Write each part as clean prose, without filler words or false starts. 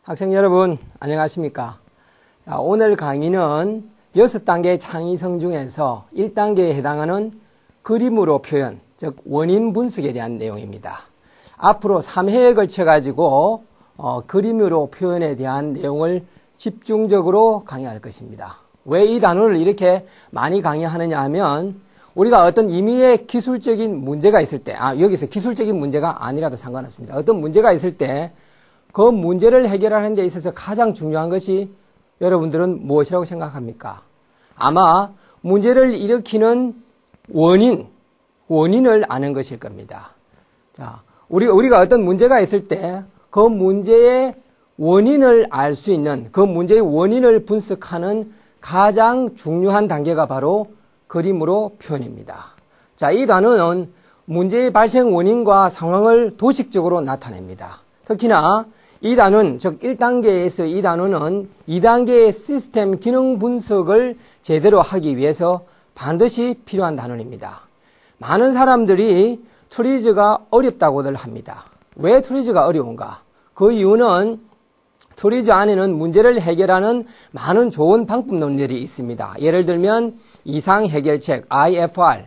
학생 여러분, 안녕하십니까? 자, 오늘 강의는 6단계 창의성 중에서 1단계에 해당하는 그림으로 표현, 즉 원인 분석에 대한 내용입니다. 앞으로 3회에 걸쳐 가지고 그림으로 표현에 대한 내용을 집중적으로 강의할 것입니다. 왜 이 단어를 이렇게 많이 강의하느냐 하면 우리가 어떤 임의의 기술적인 문제가 있을 때, 여기서 기술적인 문제가 아니라도 상관없습니다. 어떤 문제가 있을 때 그 문제를 해결하는 데 있어서 가장 중요한 것이 여러분들은 무엇이라고 생각합니까? 아마 문제를 일으키는 원인을 아는 것일 겁니다. 자, 우리가 어떤 문제가 있을 때 그 문제의 원인을 알 수 있는, 그 문제의 원인을 분석하는 가장 중요한 단계가 바로 그림으로 표현입니다. 자, 이 단어는 문제의 발생 원인과 상황을 도식적으로 나타냅니다. 특히나 이 단어는, 즉 1단계에서 이 단어는 2단계의 시스템 기능 분석을 제대로 하기 위해서 반드시 필요한 단어입니다. 많은 사람들이 트리즈가 어렵다고들 합니다. 왜 트리즈가 어려운가? 그 이유는 트리즈 안에는 문제를 해결하는 많은 좋은 방법론들이 있습니다. 예를 들면 이상 해결책, IFR,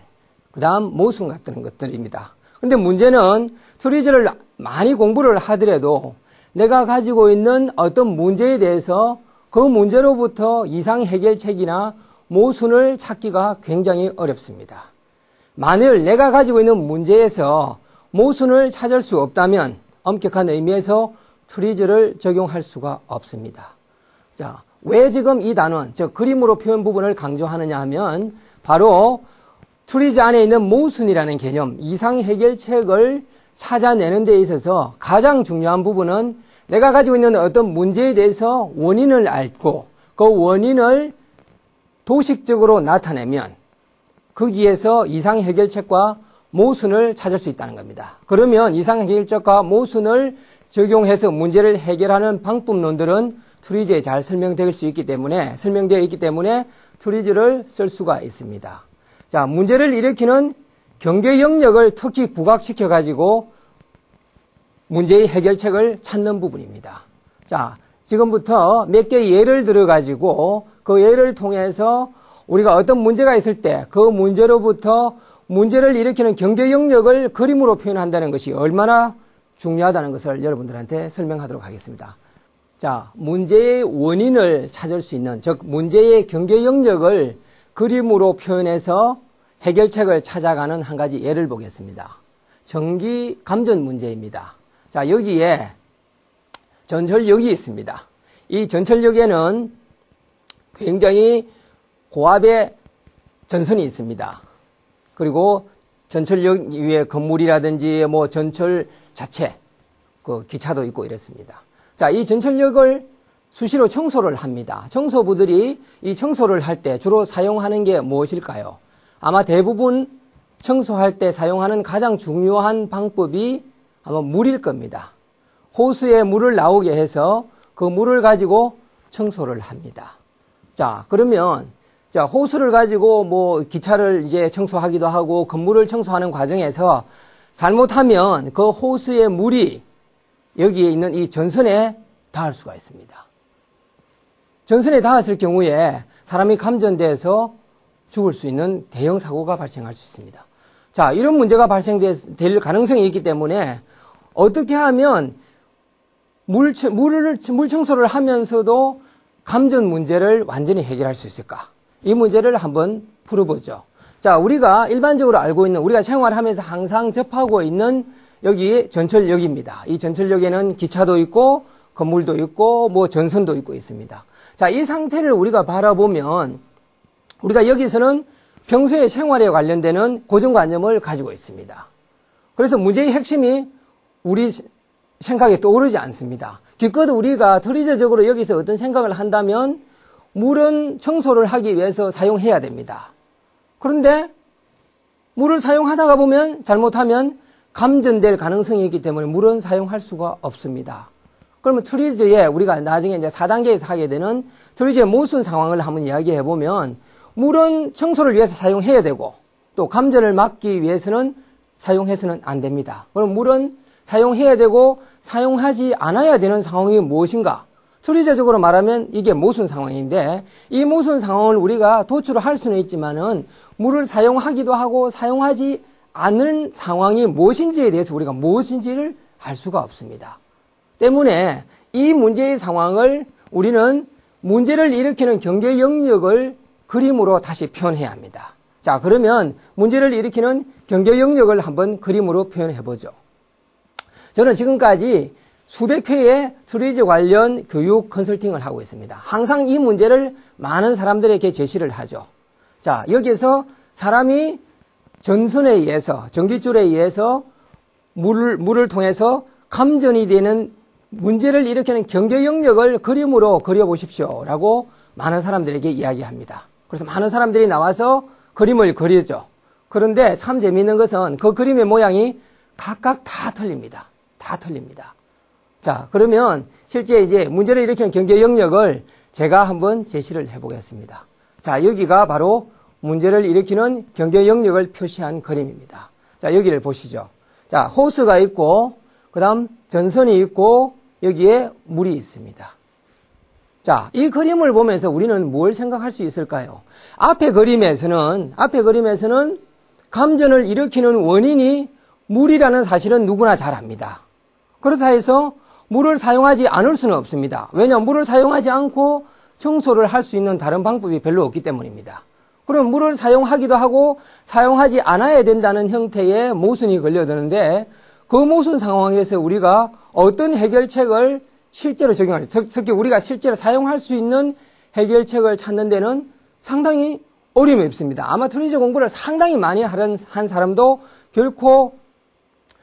그 다음 모순 같은 것들입니다. 그런데 문제는 트리즈를 많이 공부를 하더라도 내가 가지고 있는 어떤 문제에 대해서 그 문제로부터 이상 해결책이나 모순을 찾기가 굉장히 어렵습니다. 만일 내가 가지고 있는 문제에서 모순을 찾을 수 없다면 엄격한 의미에서 트리즈를 적용할 수가 없습니다. 자, 왜 지금 이 단원, 즉 그림으로 표현 부분을 강조하느냐 하면 바로 트리즈 안에 있는 모순이라는 개념, 이상 해결책을 찾아내는 데 있어서 가장 중요한 부분은 내가 가지고 있는 어떤 문제에 대해서 원인을 알고 그 원인을 도식적으로 나타내면 거기에서 이상 해결책과 모순을 찾을 수 있다는 겁니다. 그러면 이상 해결책과 모순을 적용해서 문제를 해결하는 방법론들은 트리즈에 잘 설명되어 있기 때문에 트리즈를 쓸 수가 있습니다. 자, 문제를 일으키는 경계 영역을 특히 부각시켜 가지고 문제의 해결책을 찾는 부분입니다. 자, 지금부터 몇 개의 예를 들어 가지고 그 예를 통해서 우리가 어떤 문제가 있을 때 그 문제로부터 문제를 일으키는 경계 영역을 그림으로 표현한다는 것이 얼마나 중요하다는 것을 여러분들한테 설명하도록 하겠습니다. 자, 문제의 원인을 찾을 수 있는, 즉 문제의 경계 영역을 그림으로 표현해서 해결책을 찾아가는 한 가지 예를 보겠습니다. 전기 감전 문제입니다. 자, 여기에 전철역이 있습니다. 이 전철역에는 굉장히 고압의 전선이 있습니다. 그리고 전철역 위에 건물이라든지 뭐 전철 자체, 그 기차도 있고 이렇습니다. 자, 이 전철역을 수시로 청소를 합니다. 청소부들이 이 청소를 할 때 주로 사용하는 게 무엇일까요? 아마 대부분 청소할 때 사용하는 가장 중요한 방법이 아마 물일 겁니다. 호수에 물을 나오게 해서 그 물을 가지고 청소를 합니다. 자, 그러면 자, 호수를 가지고 뭐 기차를 이제 청소하기도 하고 건물을 청소하는 과정에서 잘못하면 그 호수의 물이 여기에 있는 이 전선에 닿을 수가 있습니다. 전선에 닿았을 경우에 사람이 감전돼서 죽을 수 있는 대형 사고가 발생할 수 있습니다. 자, 이런 문제가 발생될 가능성이 있기 때문에 어떻게 하면 물 청소를 하면서도 감전 문제를 완전히 해결할 수 있을까? 이 문제를 한번 풀어보죠. 자, 우리가 일반적으로 알고 있는, 우리가 생활하면서 항상 접하고 있는 여기 전철역입니다. 이 전철역에는 기차도 있고 건물도 있고 뭐 전선도 있고 있습니다. 자, 이 상태를 우리가 바라보면 우리가 여기서는 평소의 생활에 관련되는 고정관념을 가지고 있습니다. 그래서 문제의 핵심이 우리 생각에 떠오르지 않습니다. 기껏 우리가 트리즈적으로 여기서 어떤 생각을 한다면 물은 청소를 하기 위해서 사용해야 됩니다. 그런데 물을 사용하다가 보면 잘못하면 감전될 가능성이 있기 때문에 물은 사용할 수가 없습니다. 그러면 트리즈에 우리가 나중에 이제 4단계에서 하게 되는 트리즈의 모순 상황을 한번 이야기해 보면 물은 청소를 위해서 사용해야 되고 또 감전을 막기 위해서는 사용해서는 안 됩니다. 그럼 물은 사용해야 되고 사용하지 않아야 되는 상황이 무엇인가? 트리제적으로 말하면 이게 모순 상황인데 이 모순 상황을 우리가 도출을 할 수는 있지만은 물을 사용하기도 하고 사용하지 않은 상황이 무엇인지에 대해서 우리가 무엇인지를 알 수가 없습니다. 때문에 이 문제의 상황을 우리는 문제를 일으키는 경계 영역을 그림으로 다시 표현해야 합니다. 자, 그러면 문제를 일으키는 경계 영역을 한번 그림으로 표현해 보죠. 저는 지금까지 수백 회의 트리즈 관련 교육 컨설팅을 하고 있습니다. 항상 이 문제를 많은 사람들에게 제시를 하죠. 자, 여기서 사람이 전선에 의해서, 전기줄에 의해서 물을 통해서 감전이 되는 문제를 일으키는 경계 영역을 그림으로 그려보십시오 라고 많은 사람들에게 이야기합니다. 그래서 많은 사람들이 나와서 그림을 그리죠. 그런데 참 재미있는 것은 그 그림의 모양이 각각 다 틀립니다. 다 틀립니다. 자, 그러면 실제 이제 문제를 일으키는 경계 영역을 제가 한번 제시를 해보겠습니다. 자, 여기가 바로 문제를 일으키는 경계 영역을 표시한 그림입니다. 자, 여기를 보시죠. 자, 호스가 있고, 그 다음 전선이 있고, 여기에 물이 있습니다. 자, 이 그림을 보면서 우리는 뭘 생각할 수 있을까요? 앞에 그림에서는 감전을 일으키는 원인이 물이라는 사실은 누구나 잘 압니다. 그렇다 해서 물을 사용하지 않을 수는 없습니다. 왜냐하면 물을 사용하지 않고 청소를 할 수 있는 다른 방법이 별로 없기 때문입니다. 그럼 물을 사용하기도 하고 사용하지 않아야 된다는 형태의 모순이 걸려드는데 그 모순 상황에서 우리가 어떤 해결책을 실제로 적용하죠. 특히 우리가 실제로 사용할 수 있는 해결책을 찾는 데는 상당히 어려움이 없습니다. 아마 트리즈 공부를 상당히 많이 한 사람도 결코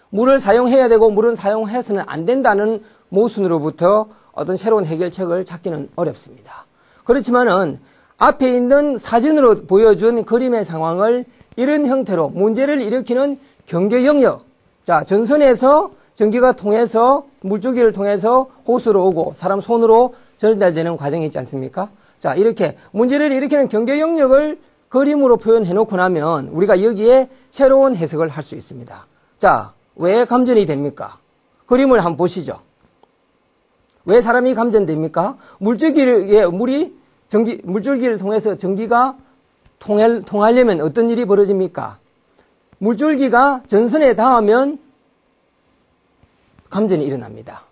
물을 사용해야 되고 물은 사용해서는 안 된다는 모순으로부터 어떤 새로운 해결책을 찾기는 어렵습니다. 그렇지만은 앞에 있는 사진으로 보여준 그림의 상황을 이런 형태로 문제를 일으키는 경계 영역, 자, 전선에서 전기가 통해서 물줄기를 통해서 호스로 오고 사람 손으로 전달되는 과정이 있지 않습니까? 자, 이렇게 문제를 일으키는 경계 영역을 그림으로 표현해 놓고 나면 우리가 여기에 새로운 해석을 할 수 있습니다. 자, 왜 감전이 됩니까? 그림을 한번 보시죠. 왜 사람이 감전됩니까? 물줄기를 통해서 전기가 통하려면 어떤 일이 벌어집니까? 물줄기가 전선에 닿으면 감전이 일어납니다.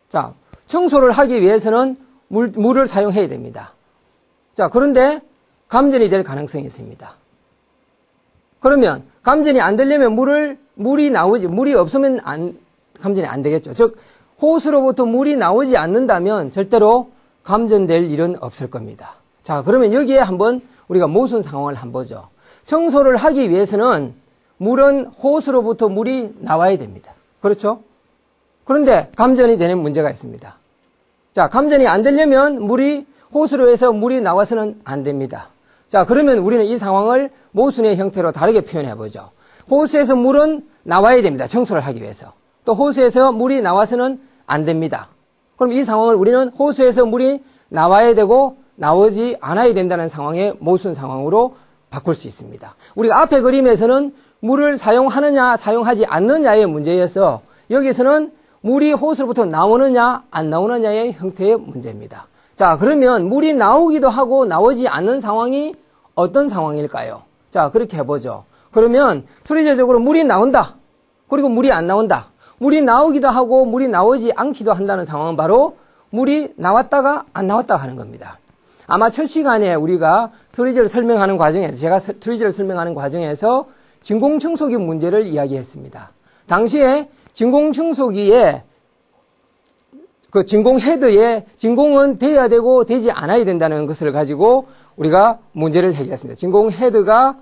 자, 청소를 하기 위해서는 물을 사용해야 됩니다. 자, 그런데 감전이 될 가능성이 있습니다. 그러면 감전이 안 되려면 물이 없으면 감전이 안 되겠죠. 즉, 호스로부터 물이 나오지 않는다면 절대로 감전될 일은 없을 겁니다. 자, 그러면 여기에 한번 우리가 모순 상황을 한번 보죠. 청소를 하기 위해서는 물은 호스로부터 물이 나와야 됩니다. 그렇죠? 그런데 감전이 되는 문제가 있습니다. 자, 감전이 안 되려면 호스로 해서 물이 나와서는 안 됩니다. 자, 그러면 우리는 이 상황을 모순의 형태로 다르게 표현해 보죠. 호스에서 물은 나와야 됩니다. 청소를 하기 위해서. 또 호스에서 물이 나와서는 안 됩니다. 그럼 이 상황을 우리는 호스에서 물이 나와야 되고 나오지 않아야 된다는 상황의 모순 상황으로 바꿀 수 있습니다. 우리가 앞에 그림에서는 물을 사용하느냐 사용하지 않느냐의 문제여서 여기서는 물이 호스로부터 나오느냐 안 나오느냐의 형태의 문제입니다. 자, 그러면 물이 나오기도 하고 나오지 않는 상황이 어떤 상황일까요? 자, 그렇게 해보죠. 그러면 트리제적으로 물이 나온다. 그리고 물이 안 나온다. 물이 나오기도 하고 물이 나오지 않기도 한다는 상황은 바로 물이 나왔다가 안 나왔다가 하는 겁니다. 아마 첫 시간에 우리가 트리즈를 설명하는 과정에서 제가 트리즈를 설명하는 과정에서 진공청소기 문제를 이야기했습니다. 당시에 진공청소기에 그 진공 헤드에 진공은 돼야 되고 되지 않아야 된다는 것을 가지고 우리가 문제를 해결했습니다. 진공 헤드가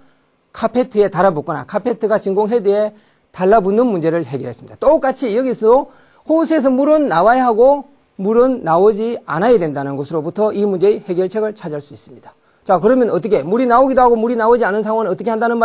카페트에 달아붙거나 카페트가 진공 헤드에 달라붙는 문제를 해결했습니다. 똑같이 여기서 호스에서 물은 나와야 하고 물은 나오지 않아야 된다는 것으로부터 이 문제의 해결책을 찾을 수 있습니다. 자, 그러면 어떻게 물이 나오기도 하고 물이 나오지 않은 상황은 어떻게 한다는 말